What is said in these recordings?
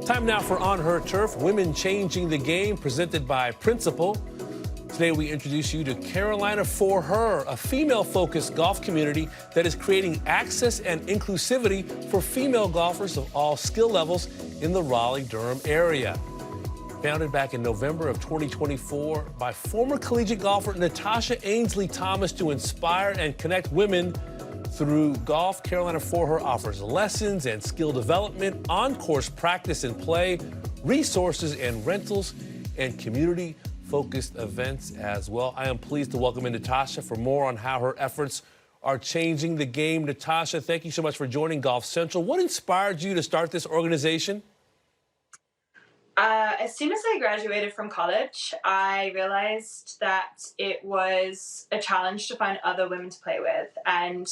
Time now for On Her Turf, Women Changing the Game, presented by Principal. Today we introduce you to Carolina ForeHER, a female-focused golf community that is creating access and inclusivity for female golfers of all skill levels in the Raleigh-Durham area. Founded back in November of 2024 by former collegiate golfer Natasha Ainsley-Thomas to inspire and connect women through golf, Carolina ForeHER offers lessons and skill development, on-course practice and play, resources and rentals, and community-focused events as well. I am pleased to welcome in Natasha for more on how her efforts are changing the game. Natasha, thank you so much for joining Golf Central. What inspired you to start this organization? As soon as I graduated from college, I realized that it was a challenge to find other women to play with. And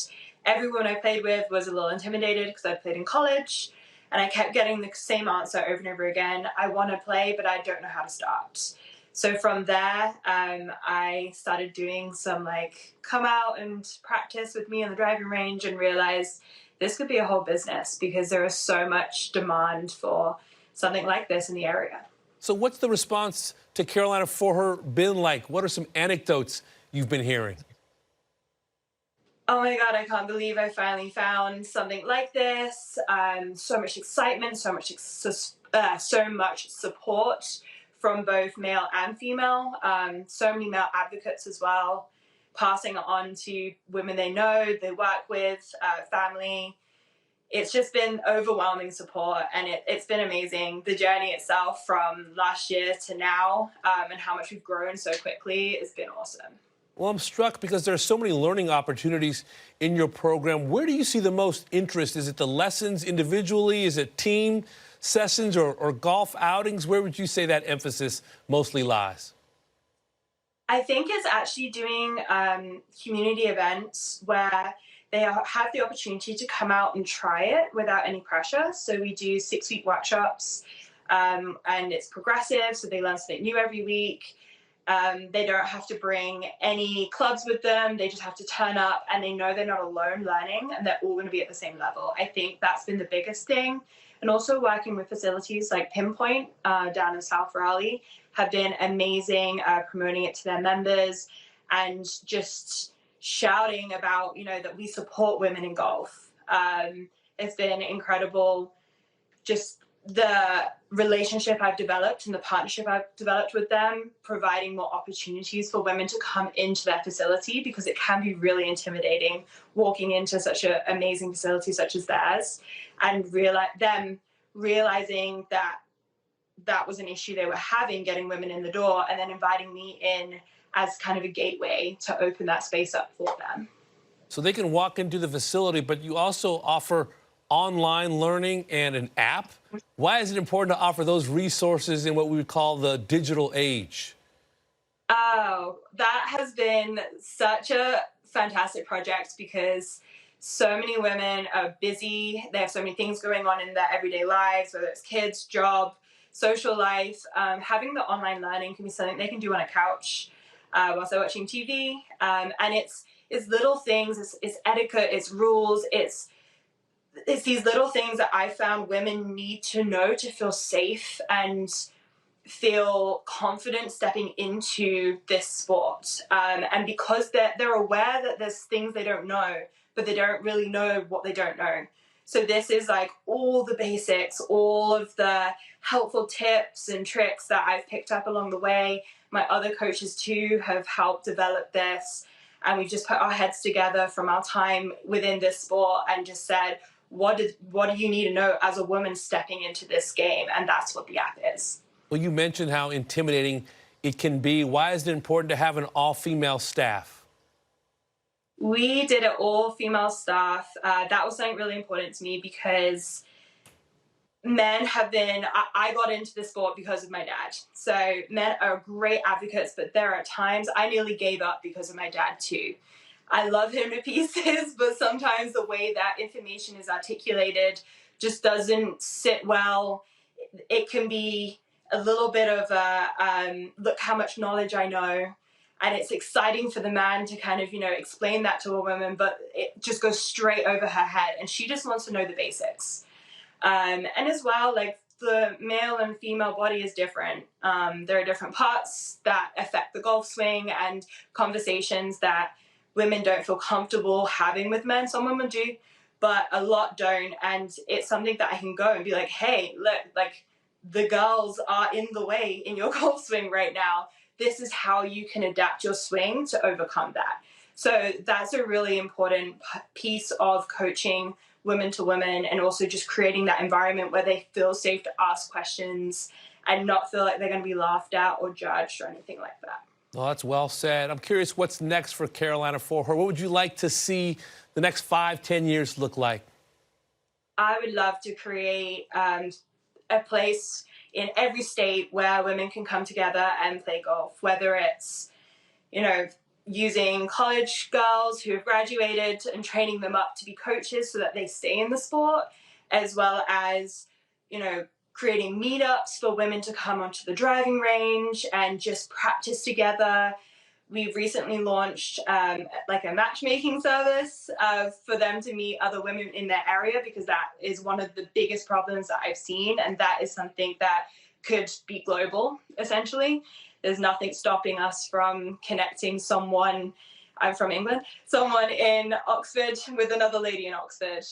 every woman I played with was a little intimidated because I played in college. And I kept getting the same answer over and over again. I want to play, but I don't know how to start. So from there, I started doing some come out and practice with me on the driving range and realized this could be a whole business because there is so much demand for something like this in the area. So what's the response to Carolina ForeHER been like? What are some anecdotes you've been hearing? Oh my God, I can't believe I finally found something like this. So much excitement, so much support from both male and female. So many male advocates as well, passing it on to women they know, they work with, family. It's just been overwhelming support, and it's been amazing. The journey itself from last year to now, and how much we've grown so quickly, has been awesome. Well, I'm struck because there are so many learning opportunities in your program. Where do you see the most interest? Is it the lessons individually? Is it team sessions or golf outings? Where would you say that emphasis mostly lies? I think it's actually doing community events where they have the opportunity to come out and try it without any pressure. So we do 6-week workshops, and it's progressive, so they learn something new every week. They don't have to bring any clubs with them. They just have to turn up, and they know they're not alone learning, and they're all going to be at the same level. I think that's been the biggest thing. And also working with facilities like Pinpoint down in South Raleigh have been amazing, promoting it to their members and just shouting about, that we support women in golf. It's been incredible, just the relationship I've developed and the partnership I've developed with them, providing more opportunities for women to come into their facility, because it can be really intimidating walking into such an amazing facility such as theirs, and realizing that that was an issue they were having, getting women in the door, and then inviting me in as kind of a gateway to open that space up for them. So they can walk into the facility, but you also offer online learning and an app. Why is it important to offer those resources in what we would call the digital age? Oh, that has been such a fantastic project because so many women are busy. They have so many things going on in their everyday lives, whether it's kids, job, social life. Having the online learning can be something they can do on a couch whilst they're watching TV. And it's little things, it's etiquette, it's rules, it's these little things that I found women need to know to feel safe and feel confident stepping into this sport. And because they're aware that there's things they don't know, but they don't really know what they don't know. So this is all the basics, all of the helpful tips and tricks that I've picked up along the way. My other coaches too have helped develop this. And we've just put our heads together from our time within this sport and just said, what do you need to know as a woman stepping into this game? And that's what the app is. Well, you mentioned how intimidating it can be. Why is it important to have an all-female staff? We did an all-female staff. That was something really important to me because men have been, I got into the sport because of my dad. So men are great advocates, but there are times I nearly gave up because of my dad too. I love him to pieces, but sometimes the way that information is articulated just doesn't sit well. It can be a little bit of a, look how much knowledge I know. And it's exciting for the man to kind of, explain that to a woman, but it just goes straight over her head. And she just wants to know the basics. And as well, the male and female body is different. There are different parts that affect the golf swing and conversations that women don't feel comfortable having with men. Some women do, but a lot don't. And it's something that I can go and be like, hey, look, like the girls are in the way in your golf swing right now. This is how you can adapt your swing to overcome that. So that's a really important piece of coaching women to women, and also just creating that environment where they feel safe to ask questions and not feel like they're going to be laughed at or judged or anything like that. Well, that's well said. I'm curious what's next for Carolina ForeHER. What would you like to see the next 5, 10 years look like? I would love to create a place in every state where women can come together and play golf, whether it's, using college girls who have graduated and training them up to be coaches so that they stay in the sport, as well as, creating meetups for women to come onto the driving range and just practice together. We've recently launched like a matchmaking service for them to meet other women in their area, because that is one of the biggest problems that I've seen, and that is something that could be global, essentially. There's nothing stopping us from connecting someone, I'm from England, someone in Oxford with another lady in Oxford,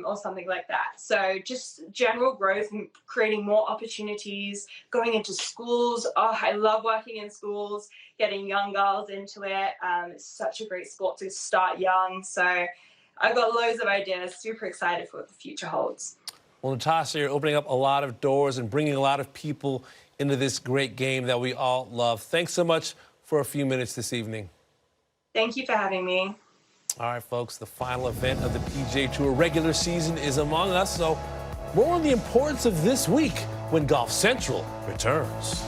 or something like that. So just general growth and creating more opportunities, going into schools. Oh, I love working in schools, getting young girls into it. It's such a great sport to start young. So I've got loads of ideas, super excited for what the future holds. Well, Natasha, you're opening up a lot of doors and bringing a lot of people into this great game that we all love. Thanks so much for a few minutes this evening. Thank you for having me. All right, folks, the final event of the PGA Tour regular season is among us, so more on the importance of this week when Golf Central returns.